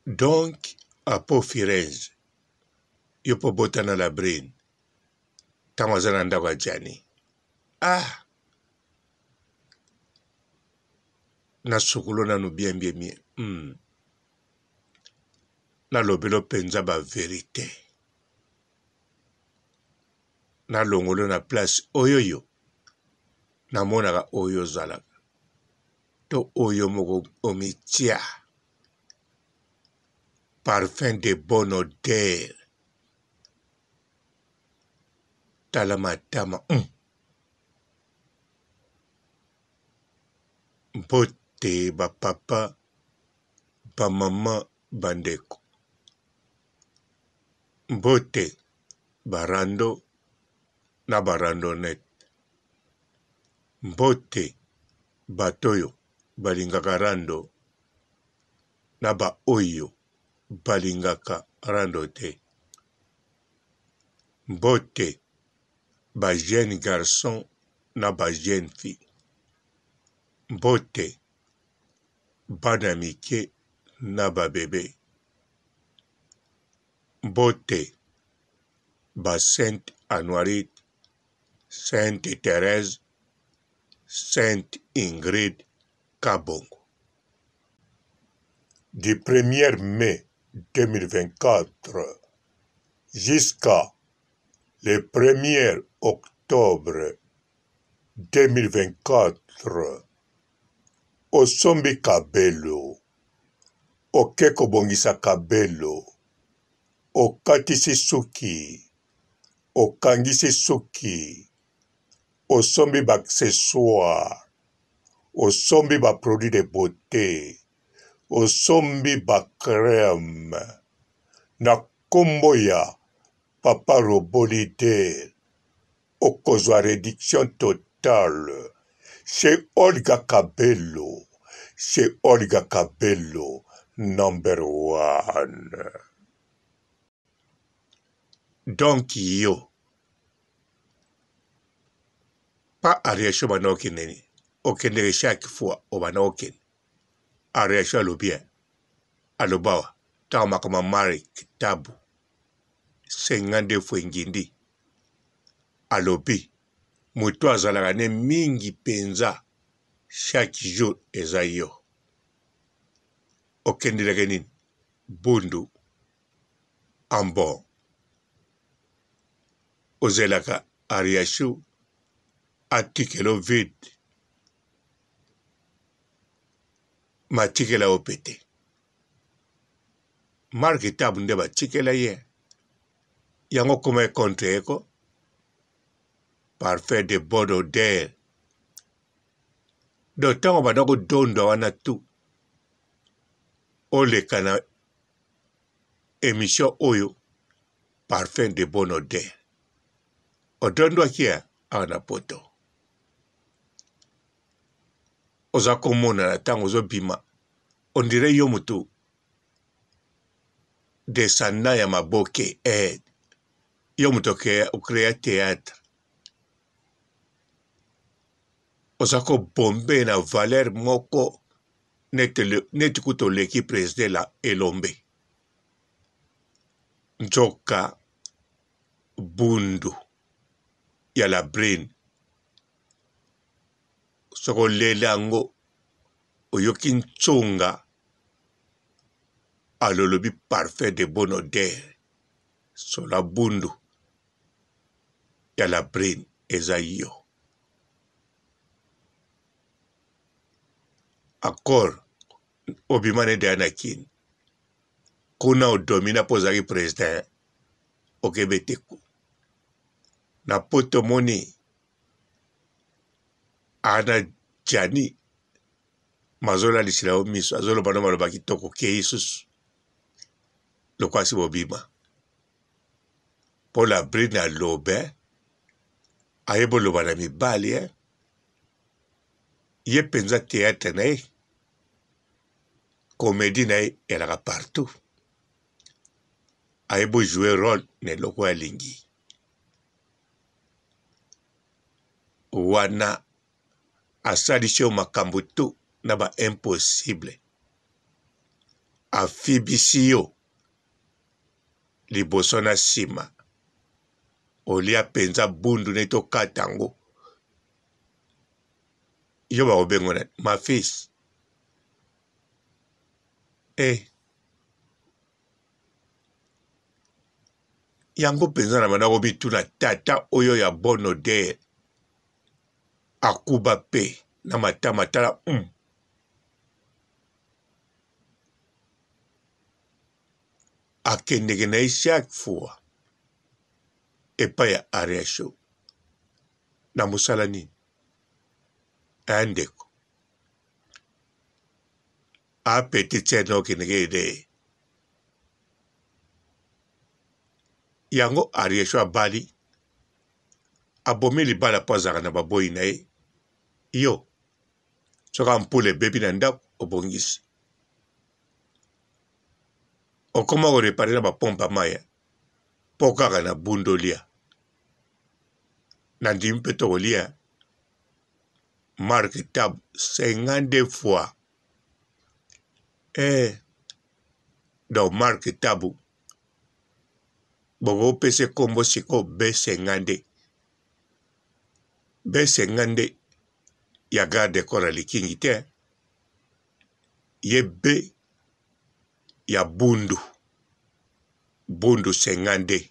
Donc, apo Firenze, yo po bota na la Brine, tango aza na ndako ya Jani. Na sukulu nanu bien. Na lobelo penza ba vérité. Na longolo na place oyoyo. Na monaka oyo zalaka. To oyo moko omitia. Parfum de bonne odeur. Talamatama. Mbote ba papa, ba mama, bandeko. Mbote barando na barandonete. Mbote batoyo balingaka rando na ba oyo balingaka rando te. Mbote ba jeune garçon na ba jeune fille. Mbote bana mike na ba bebe. Mbote ba Sainte Anoirite, Sainte Thérèse, Sainte Ingrid Kabongo. Du 1er mai 2024 jusqu'à le 1er octobre 2024, osombi kabelo, okeko bongisa kabelo, okatisi suki, okangisi suki, osombi ba accessoire, osombi ba produit de beauté, osombi ba crème, na kombo ya Papa Robolide, okozwa réduction totale chez Olga Kabelo, chez Olga Kabelo, number 1. Donc yo, pas à réaction bana okene, okene chaque fois au bana okene, à réaction le bien, à le bawa, tama kama mari kitabu, 52 fois ngindi, alobi, mutu azalaka ne mingi penza, chaque jour eza yo. Okendeleke nini? Bundu, Ambon, ozelaka Ariashu, atikelo vide, matikela opete. Marki tabu ndeba tikela ye. Yango kome contre eko, parfait de bonne odeur. Do tango badako dondo wana tu. Oleka na émission oyo, parfum de bonne odeur. Odondo akia, ana poto. Ozako mona na tango zo bima. On dirait yo mutu. Descendant ya maboke, yo mutu créer théâtre. Ozako bombe na valeur moko neti kuto leki président la elombe. Njoka bundu ya la Brine. Soko lelango oyoki ntsonga alolobi parfait de bonne odeur. So la bundu ya la Brine eza yo. Accord obimane de anakin. Kuna odomina pozaki président okebeteku. Na poto moni ana Jani mazola lisila omiso azolo bano maloba kitoko ke isusu lokwasi bobima po la Brine alobe ayebo loba na mibali ye penza théâtre na ye comédie na ye elaka partout ayebo jouer rôle na eloko ya lingi wana asalisi yo makambo tu na ba impossible afibisi yo liboso na nsima olia penza bundu ne tokata yango yo bakobengo na ma fils yango penza na banda kobituna tata oyo ya bon odeur akuba pe na matama tala akendeke na ye chaque fois epai ya Ariasho na mosala nini aya ndeko apeti tia na okendeke ede yango Ariasho abali abomi libala mpo azalaka na baboyi na ye yo soka mpula ebebi na ndako obongisi okoma korepare na bapompa maya mpo kaka na bundo lia na ndimi mpe tokolia Mark Tabu 52 fois donc Mark Tabu boko pese kombo siko B52 B52 ya garde corps likingi te ye B ya bundu 52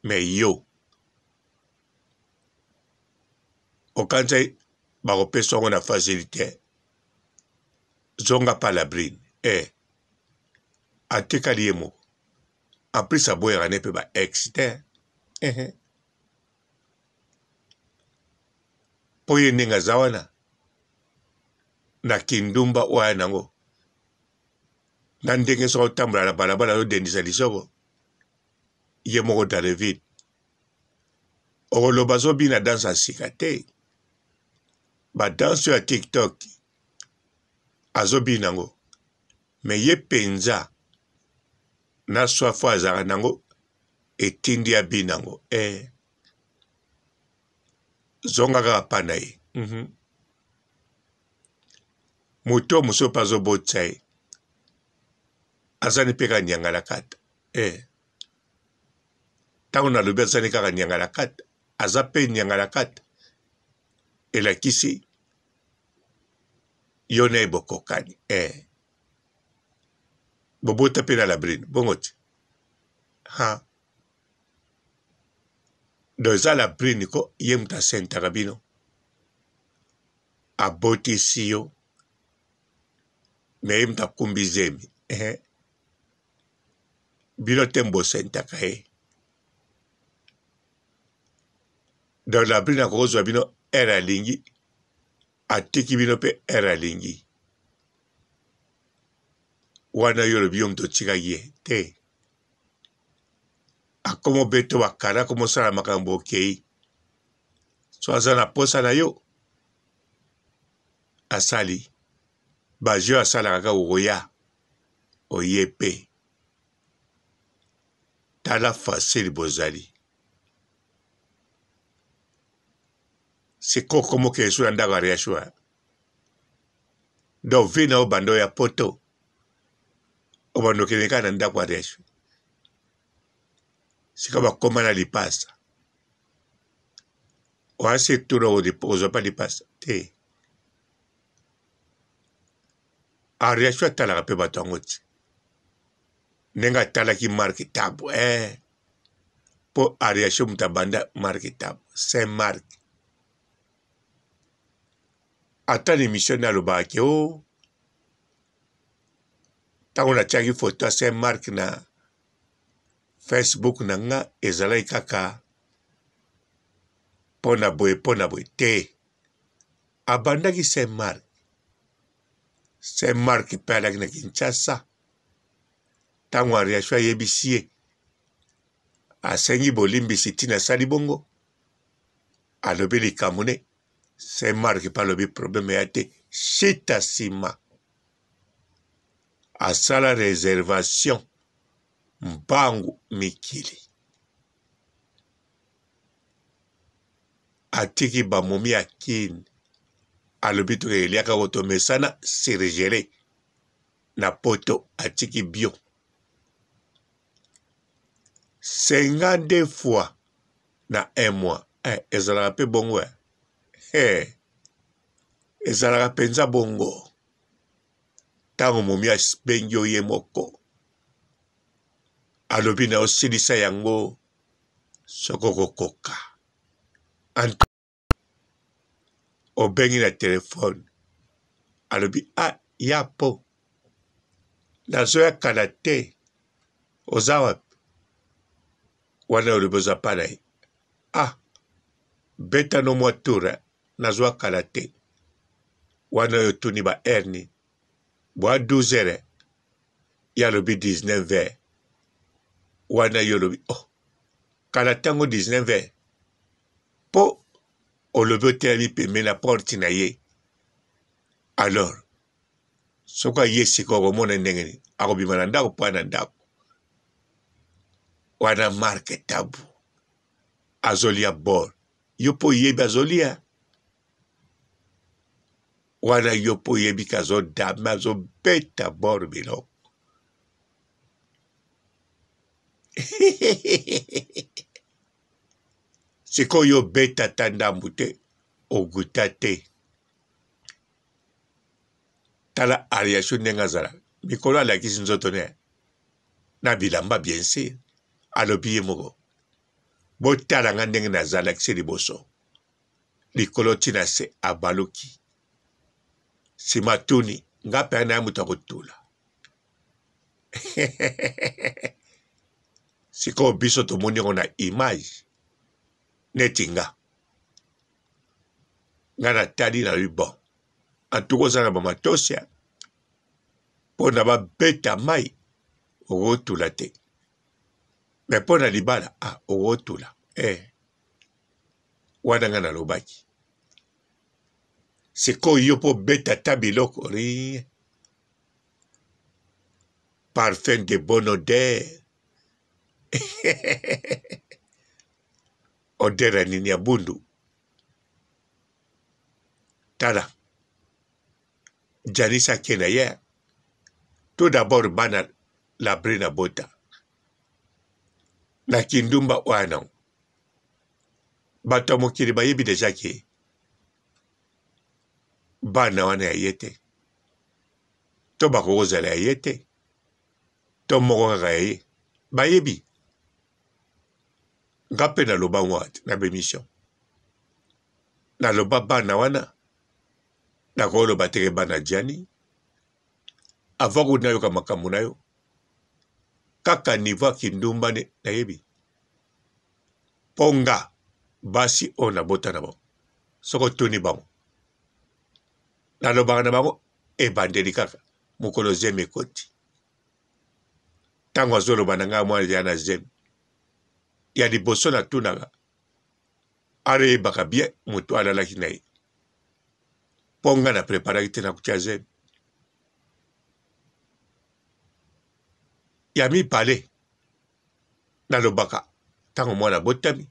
mais yo okanza bakopesa ngo na facilité zonga pa la brine atekali ye moko en plus aboyaka ne mpe ba ex te mpo ye ndenge aza wana na kindumba oyo aya nango na ndenge soko otambola na balabala ozodendisa lisoko ye moko dans le vide okoloba azobina danse ya sika te badanse oyo ya tiktok azobina nango me ye penza na swafo azalaka nango etindi abina nango zonga kaka pa na ye moto mosusu mpe azobotisa ye azani mpe kaka nyangala kata ntango nalobi azani kaka nyangala kata aza mpe nyangala kata elakisi yo na ye bokokani bobota mpe na labrine bongo ti do eza labrine ko ye moto asentaka bino abotisi yo me ye moto akumbi zemi bino te mbosentaka ye donc labrine akokozwa bino ere alingi atiki bino mpe ere alingi wana yo lobi yo moto otikaki ye te akoma obeto bakara akoma osala makambo okei so aza na posa na yo asali baje asalaka kaka okoya oye mpe tala fasili bozali siko okoma okende so na ndako ya Ariasho donc vi na obanda oyo ya poto obanda okende kaka na ndako ya Ariasho sika bakoma na lipasa oasi tuna ozwa pa lipasa te Ariasho atalaka mpe bato yango ti ndenge atalaki Mark Tabu mpo Ariasho moto abanda Mark Tabu Saint Mark ata na émission ne alobaka ke ntango natiaki foto ya Saint Mark na Facebook na nga ezalaki kaka mpo na boye te abandaki Saint Mark mpe alaki na Kinshasa ntango Ariasho ayebisi ye asengi bolimbisi ntina asali bongo alobi likambo ne Saint Mark mpe alobi probleme ya te shita nsima asala réservation mbangu mikili atiki bamomi ya kini alobi to eliaka oto mesana surgéré na poto atiki bio 52 fois na un mois. Ezalaka pe bongo ezalaka penza bongo tango momi abengi oye moko alobi na osilisa yango soko kokoka obengi na telefone alobi ya po nazoyakana te oza wapi wana olobi oza pa na ye beta no mwa tour nazoyakana te wana oyo tuni ba heure ni bwa 12 heures ya alobi 19 heures wana yo olobi kala tango 19 heures po olobi otelemi pembeni na porte na ye alors soko aye sika okomona ndenge nini akobima na ndako mpo na ndako wana marke tabu azolia bor yo mpo oyebi azolia wana yo mpo oyebi ka azodame azobeta bor biloko sikoyo obeta ta ndambu te oguta te tala ariation ndenge azala mikolo alakisi nzoto ne na bilamba bien sûr alobi ye moko botala nga ndenge nazalakisi liboso likolo ntina se abaluki nsima tuni nga mpe na ye moto akotula sikoyo biso tomoni yango na image neti nga natali na lui bon antuka oza na bamatosia mpo na babeta mai okotula te me mpo na libala okotula wana nga nalobaki sikoyo yo mpo beta ta biloko rien parfum de bonne odeur odeur ya nini ya bundu tala janisa ake na ye tout d'abord bana labri na bota na kindumba wana bato ya mokili bayebi deja ke bana wana ya ye te to bakokozala ya ye te to moko kaka ya ye bayebi nga mpe naloba ngo na bemission naloba bana wana nakoloba teke bana jani avant kuti nayoka makambo na yo kaka niveau ya kindumba nayebi mpo nga basi oyo nabota na bango soko tuni bango nalobaka na bango ebandeli kaka mokolo zemi ekoti ntango azoloba na ngai mwana ya na zemi ya liboso natunaka areyebaka bien moto alalaki na ye mpo nga na preparaki te nakutia zemi ya mibale nalobaka ntango mwana botami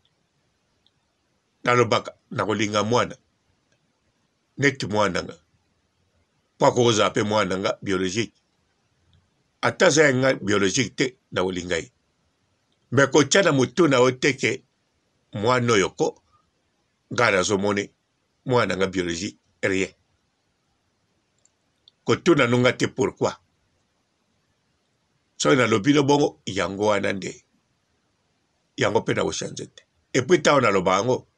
nalobaka nakolinga mwana neti mwana nga mpo akokozala mpe mwana nga biologique ata aza ya nga biologique te nakolinga ye me kotia na motu na yo teke mwana oyo ko ngai nazomoni mwana nga biologique rien kotuna nunga te pourquoi soki nalobi no bongo yango wana nde yango mpe nakochange te epui ntango naloba yango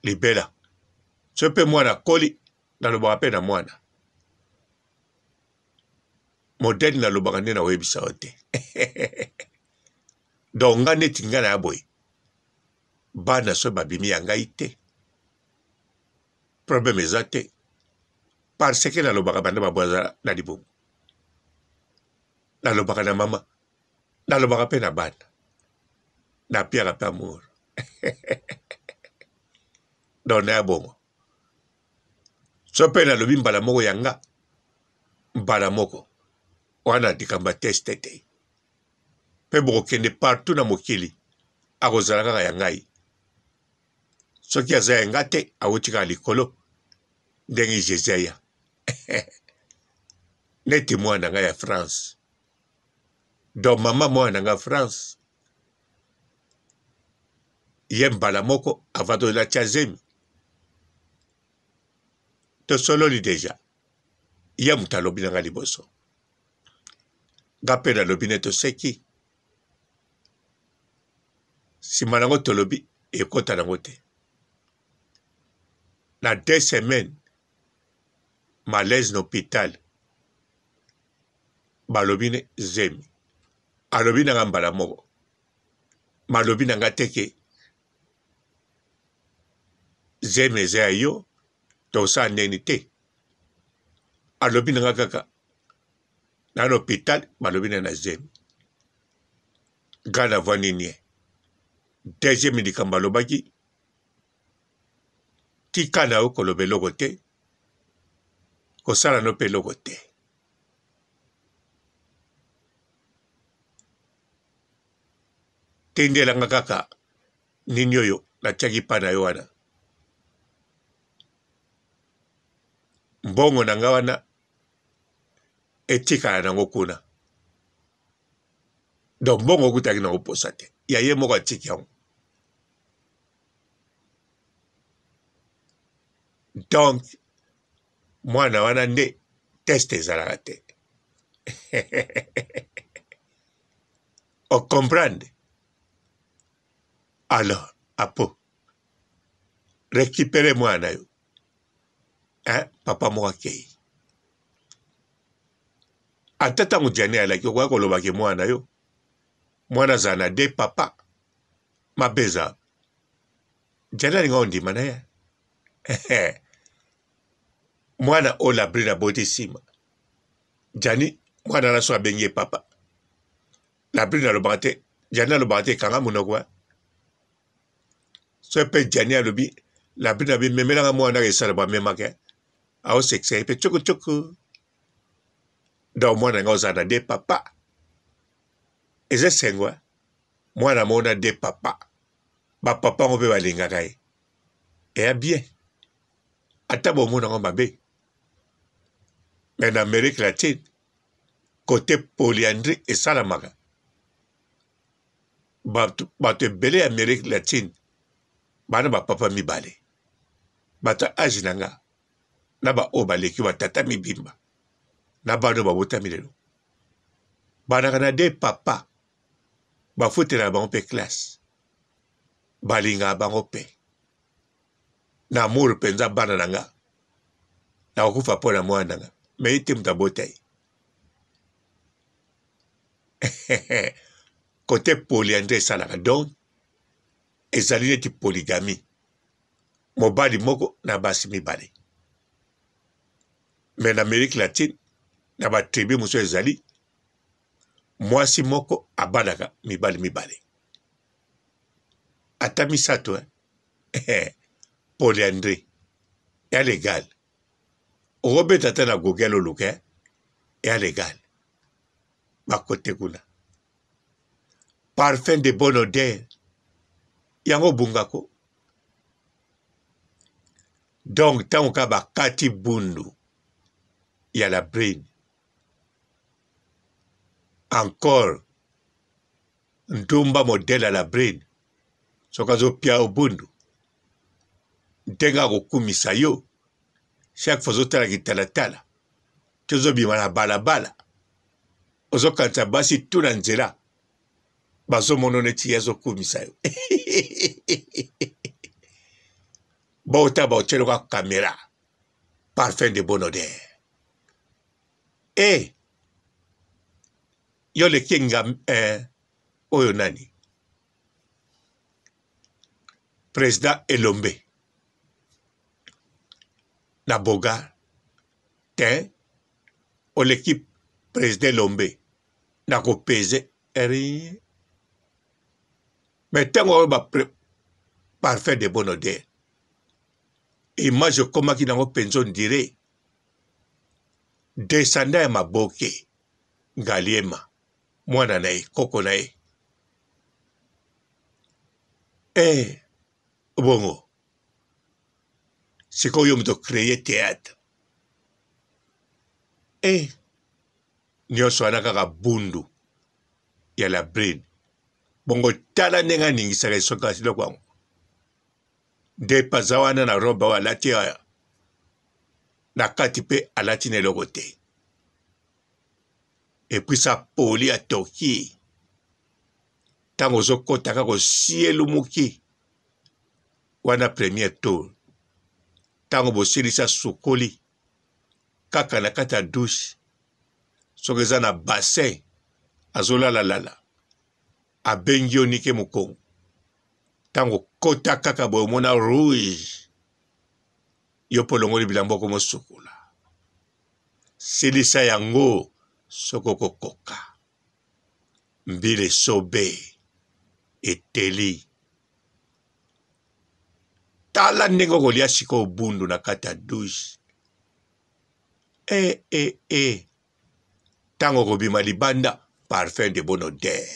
libela so mpe mwana koli nalobaka mpe na mwana modele nalobaka nde nakoyebisa yo te donc nga neti nga na ya boye bana so babimi ya ngai te problème eza te parce que nalobaka banda babwaza na libumu nalobaka na mama nalobaka mpe na bana napiaka mpe amour donc na ya bongo so mpe nalobi mbala moko yanga mbala moko wana dikamba teste te mpe bokokende partout na mokili akozala kaka ya ngai soki aza ya nga te awuti kaka likolo ndenge Jezeya neti mwana nga ya France donc mama mwana nga France ye mbala moko avatolela Tchazemi to sololi deja ye mutalobi na nga liboso nga mpe nalobi ne toseki nsima nango tolobi ekota nango te na 2 semaines malaise na hôpital balobi ne Zemi alobi na nga mbala moko malobi na nga teke Zemi eza ya yo tosala ndeni te alobi na nga kaka na hôpital balobi na Zemi nga na vwa nini ye deuxième likambo alobaki tika na yo koloba eloko te kosala no mpe eloko te tendelanga kaka nini oyo natiaki mpa na yo wana mbongo na nga wana etikala nango kuna donc mbongo okutaki nango posa te ya ye moko atiki yango donc mwana wana nde test ezalaka te ocomprendre alors apo récupérer mwana yo papa moko akei ata ntango jani alaki okoya kolobaki mwana yo mwana azala na de papa mabe eza jani alinga ondima na ye mwana oyo labri na boti nsima jani mwana na so abengi ye papa labri nalobaka te jani alobaka te ekanga monoko so mpe jani alobi labri na bimemelanga mwana esala bamemaka aosekisa ye mpe tshokotshoko donc mwana nga ozala na de papa eza esengwa mwana mona de papa bapapa ngo mpe balingaka ye eya bien ata bomona ngo mabe mais na Amérique latine côté polyandrie esalamaka bato ebele ya Amérique latine bana bapapa mibale bato age na nga na baoyo baleki batata mibimba na bana babotami lelo banaka na de papa bafutela bango mpe classe balingaka bango mpe na amour mpenza bana na nga nakokufa mpo na mwana na nga me ite moto abota ye kote polyandrie esalaka donc ezali neti polygamie mobali moko na basi mibale me na Amérique latine na batribu mosusu ezali mwasi moko abanaka mibali mibale ata misato polyandrie ya legal okobeta te na google oluka ya legal bakote kuna parfum de bonne odeur yango bungako donc ntango ka bakati bundu ya la brine encore ntumba modele ya la brine soki azopia obundu ndenge akokumisa yo chaque fois ozotala kitalatala te ozobima na balabala ozokanisa basi tu na nzela bazomona neti ye azokumisa yo bauta baotyelaka kamera parfum de bonne odeur yo leki oyo nani président Elombe na boga te oleki président Elombe na kopeze eri mais ntango oyo parfum de bonne odeur image ekomaki nango mpenza ondire descendant ya maboke ngaliema mwana na ye koko na ye bongo sikoyo moto créer théâtre nyonso wana kaka bundu ya la bride bongo tala ndenge aningisaka esoka siloko yango nde paza wana na robe oyo alati na kati mpe alati na eloko te epuisa poli ya toki ntango ozokɔta kaka osielumuki wana premier tour ntango bosilisa sukoli kaka na kati ya douche soki eza na bassin azolalalala abengi yo nike mokongo ntango kota kaka boye omona rouge yo mpo olongoli bilamba okomosukola silisa yango soki okokoka mbila esobe eteli tala ndenge okolia sikoyo bundu na kati ya douche ntango okobima libanda parfum de bon odeur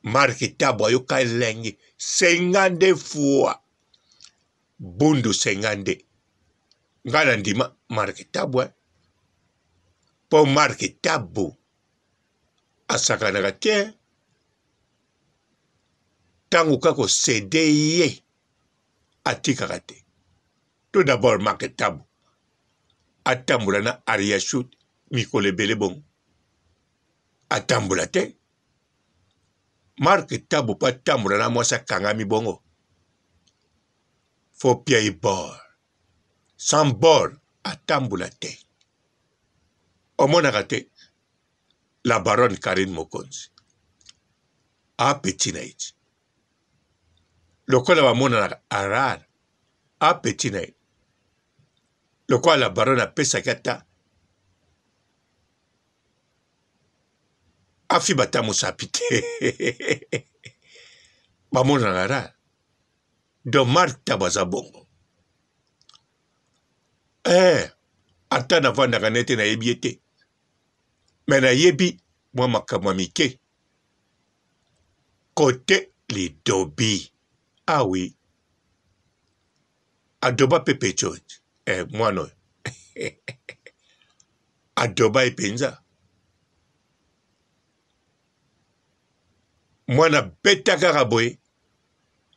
Mark Tabo ayoka elenge 50 fois bundu 50 nga na ndima Mark Tabo po Mark Tabo asakanaka te ntango kaka osede ye atikaka te tout d'abord Mark Tabo atambola na Ariashoot mikolo ebele bongo atambola te Mark Tabo mpo atambola na mwasi akangami bongo fo pia ye bor sans bor atambola te omonaka te la baronne Karine Mokonzi apeti na ye lokola bamonanaka arare apeti na ye lokola la baronne apesaki ata afi batamusapi te bamonanaka arare donc Mark Tabo aza bongo ata navandaka nete nayebi ye te me nayebi mwa makambo ya mike kote lidobi oui adoba pepe George mwana oyo adoba ye mpenza mwana beta kaka boye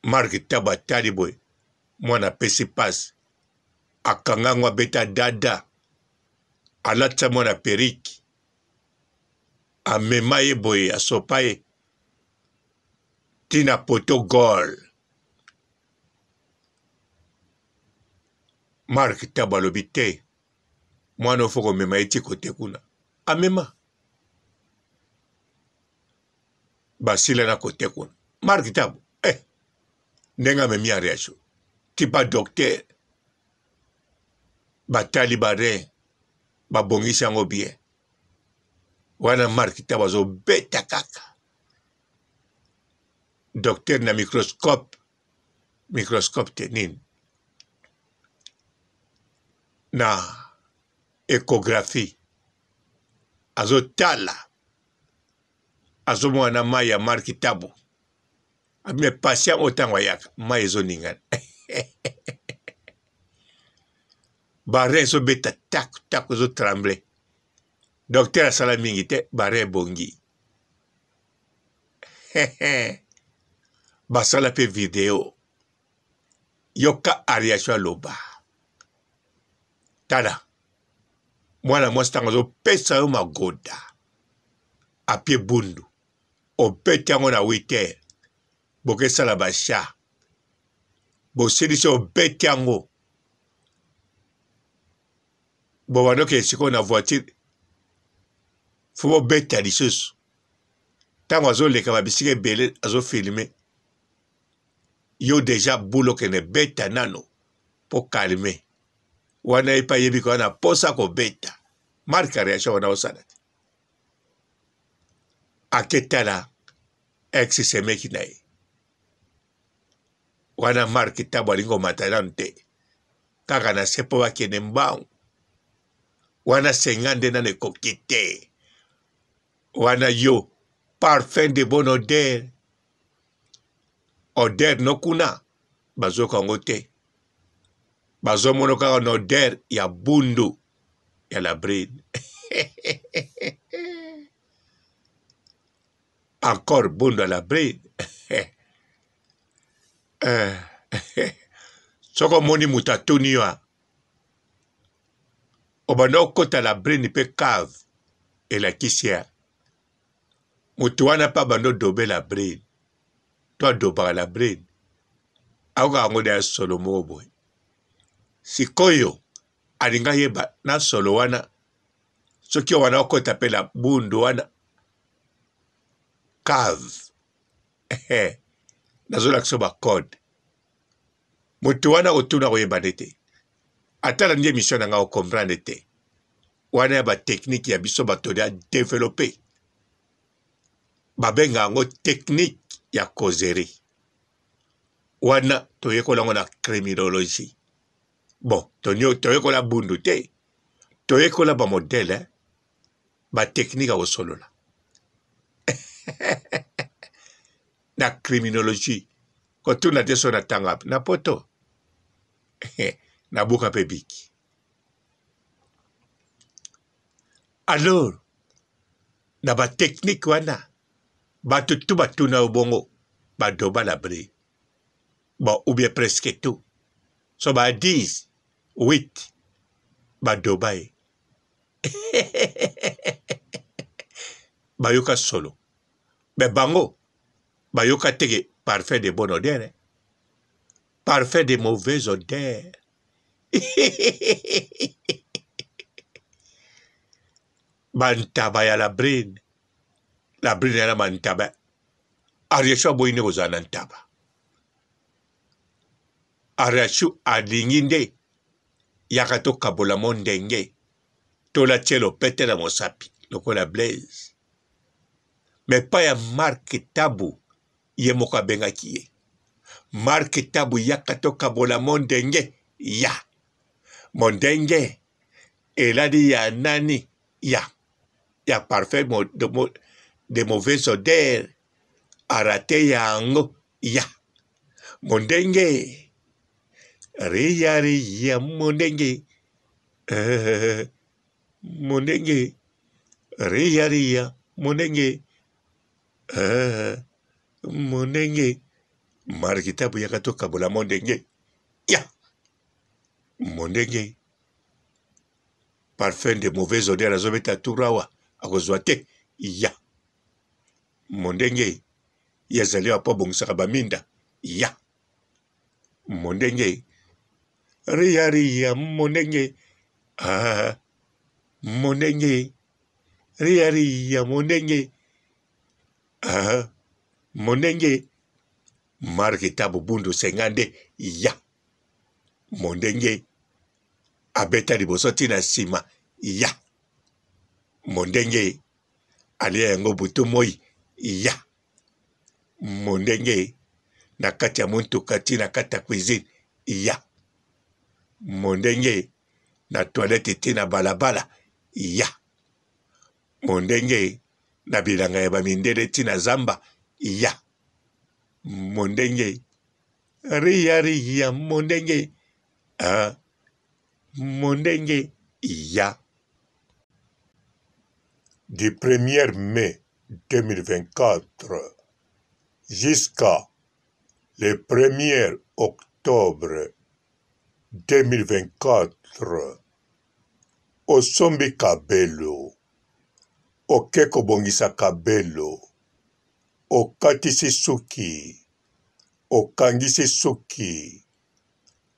Mark Tabo atali boye mwana apesi pasi akangango abeta dada alatisa mwana periki amema ye boye asopa ye tina poto gol Mark Tabo alobi te mwana ofo komema ye ti kote kuna amema basila na kote kuna Mark Tabo ndenge amemi Ariashoot ti ba docteur batali barein babongisi yango bien wana Mark Tabo azobeta kaka docteur na microscope te nini na échographie azotala azomona mai ya Mark Tabo abime patient otango ayaka mai ezoningana barein ezobeta tak ezotremble docteur asala mingi te barein ebongi basala mpe video yoka Ariashoot aloba tala mwana mwasi ntango azopesa yo magoda apie bundu obeti yango na 8h bokesala basha bosilisi obeti yango bobandoke sikoyo na voiture fo bobeta lisusu ntango azoleka babisika ebele azofilme yo deja bulo kene beta nano po kalme wana ye mpe ayebi ka wana posa kobeta Mark Ariashoot wana osala te aketala ex semeki na ye wana Mark Tabo alingi komata nanu te kaka na se mpo bakende mbangu wana 50 nano ekoki te wana yo parfum de bon odeur Oder no kuna bazo kango te. Bazo mono kaka na oder ya bundu ya la bride. Encore bundu à la bride. Soko moni mutatuni wa. Obano kota la bride pe cave et la kisia. Mutuana pa bando dobe la bride. Toi doba la bride. Auga ngode ya solo moboy. Sikoyo alinga yeba na solo wana. Soki wana okota pe la bundu wana. Cave. Nazola ksoba code. Mutu wana otuna koyeba nete. Atala ndiye mission nga o comprendre te. Wana ya ba technique ya biso bato ya développer. Babenga ngo technique ya causerie. Wana toyekola ngona criminologie. Bon, toyekola bundu te. Toyekola ba modèle, ba technique a osolola. Na criminologie. Quand tu n'as son atangap, na poto. Na buka pebiki. Alors, na ba technique wana, ba tutu na obongo, ba doba la bri. Bon, ou bien presque tout. So ba 10, 8, ba dobae. Ba yoka solo. Mais bango, ba yoka tege parfait de bonne odeur. Parfait de mauvaise odeur. Bantaba ya la brine. La brine ya la mantaba. Ariasho boine ozana ntaba. Ariasho adinginde. Yakato kabola mondenge. Tola chelo pete la mosapi. Loko la blaze. Mais pas ya marque tabu. Yemoka benga kiye. Marque tabu yakato kabola mondenge. Ya. Mondenge. Eladi ya nani. Ya. Ya parfait de mauvaise odeur. Arate ya ango. Ya. Mondenge. Riya mondenge. Mondenge. Riya mondenge. Mondenge. Marikitabu yakatoka bola mondenge. Ya. Mondenge. Parfum de mauvaise odeur azobeta turawa. Akozwate. Ya. Mondenge. Yazali apa bongsaka baminda. Ya. Mondenge. Riya mondenge. Mondenge. Riya mondenge. Mondenge. Marketabu bundu sengande. Ya. Mondenge. Abeta libosoti na sima. Ya. Mondenge. Alia yango butu moi. Ya. Mondenge. Nakati ya muntu kati na kata cuisine. Ya. Mondenge. Na toilette te na balabala. Ya. Mondenge. Na bilanga ya bamindele tina zamba. Ya. Mondenge. Riya mondenge. Mondenge. Ya. Du 1er mai 2024 jusqu'à le 1er octobre 2024 osombi kabelo. Okeko bongisa kabelo. Okatisi suki. Okangisi suki.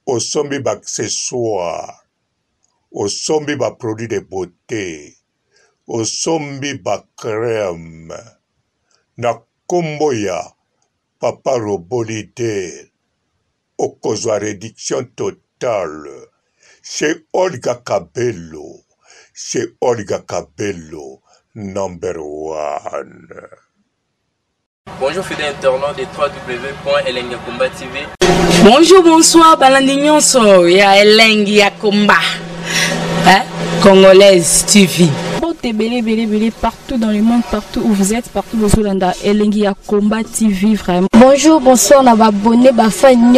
Osombi ba accessoire. Osombi ba produit de beauté. Osombi ba crème. Na kombo ya Papa Robolide. Okozwa réduction totale. Chez Olga Kabelo. Chez Olga Kabelo. Number 1. Bonjour fidèles internautes de www.elengiakomba TV. Bonjour, bonsoir, balandi nyonso ya Elengi ya Komba. Congolaise TV. Belé, partout dans le monde, partout où vous êtes, partout où vous êtes, Elengi à Combat TV, vraiment. Bonjour, bonsoir, on va abonné,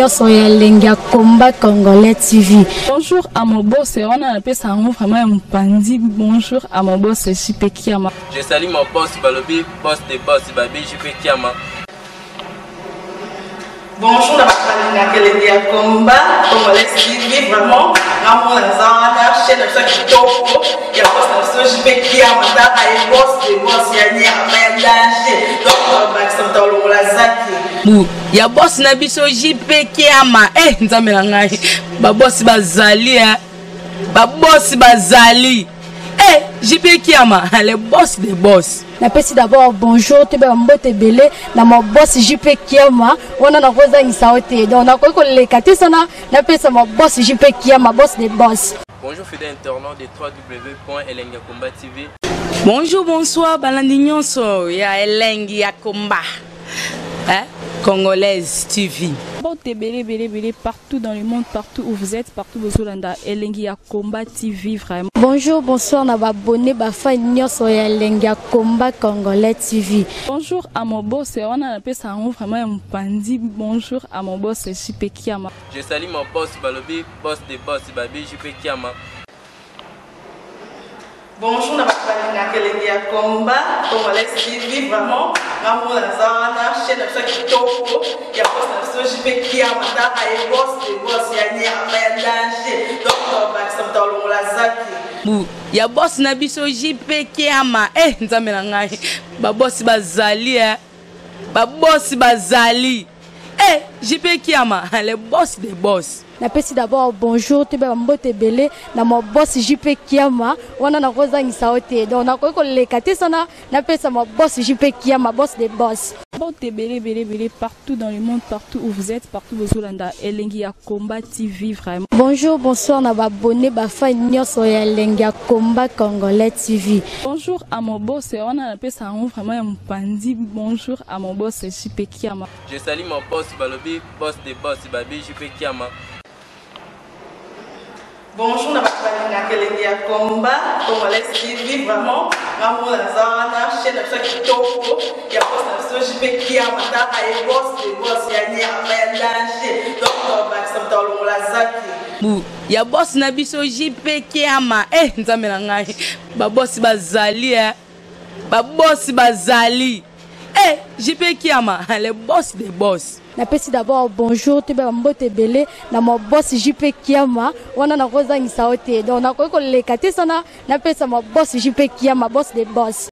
sur Elengi à Combat Congolais TV. Bonjour à mon boss, on a appelé ça vraiment un pandi. Bonjour à mon boss, JP Kiama. Je salue mon boss Balobi, boss des boss Babi, JP Kiama. Bonjour, on va Elengi à Combat Congolais TV, vraiment. Ramon Lazana, chaîne de ceux qui topo, il y a boss de JP Kiama, et boss des boss, il y a un danger. Donc, on va accepter le Lazaki. Ya boss na biso JP Kiama nzambe na ngai ba boss bazali ba boss bazali JP Kiama le boss des boss. Napesi d'abord bonjour te ba mbote belé na mo boss JP Kiama wana na koza ngisaote donc na ko lekate sana napesa mo boss JP Kiama boss des boss. Bonjour fidèles internautes de www.elengiakomba TV. Bonjour bonsoir balandi nyonso ya Elengi ya Komba Congolaise TV. Belé, partout dans le monde, partout où vous êtes, partout où vous êtes, Elengi à Combat TV, vraiment. Bonjour, bonsoir, on va abonné, sur Elengi à Combat Congolais TV. Bonjour à mon boss, on a appelé ça vraiment un pandi. Bonjour à mon boss, JP Kiama. Je salue mon boss Balobi, boss des boss Babi, JP Kiama. Bonjour, on va Elengi à Combat Congolais TV, vraiment. Ramon Lazana, chaîne de ceux qui topo, il y a boss de JP Kiama, et boss des boss, il y a un danger. Donc, on va accepter le Lazaki. Ya boss na biso JP Kiama nzambe na ngai ba boss bazali ba boss bazali JP Kiama le boss des boss. Napesi d'abord bonjour te ba mbote belé na mo boss JP Kiama wana na koza ngisaote donc na ko lekate sana napesa mo boss JP Kiama boss des boss. Belé, partout dans le monde, partout où vous êtes, partout où vous êtes, Elengi à Combat TV, vraiment. Bonjour, bonsoir, on va abonné sur Elengi à Combat Congolais TV. Bonjour à mon boss, on a appelé ça vraiment un pandi. Bonjour à mon boss, JP Kiama. Je salue mon boss Balobi, boss des boss Babi, JP Kiama. Bonjour, on va Elengi à Combat Congolais TV, vraiment. Ramon Lazana, chaîne de ceux qui topo, il y a boss de JP Kiama, et boss des boss, il y a un danger. Donc, on va accepter le Lazaki. Ya boss na biso JP Kiama nzambe na ngai ba boss bazali ba boss bazali JP Kiama le boss des boss. Napesi d'abord bonjour te ba mbote belé na mo boss JP Kiama wana na koza ngisaote donc na ko lekate sana napesa mo boss JP Kiama boss des boss.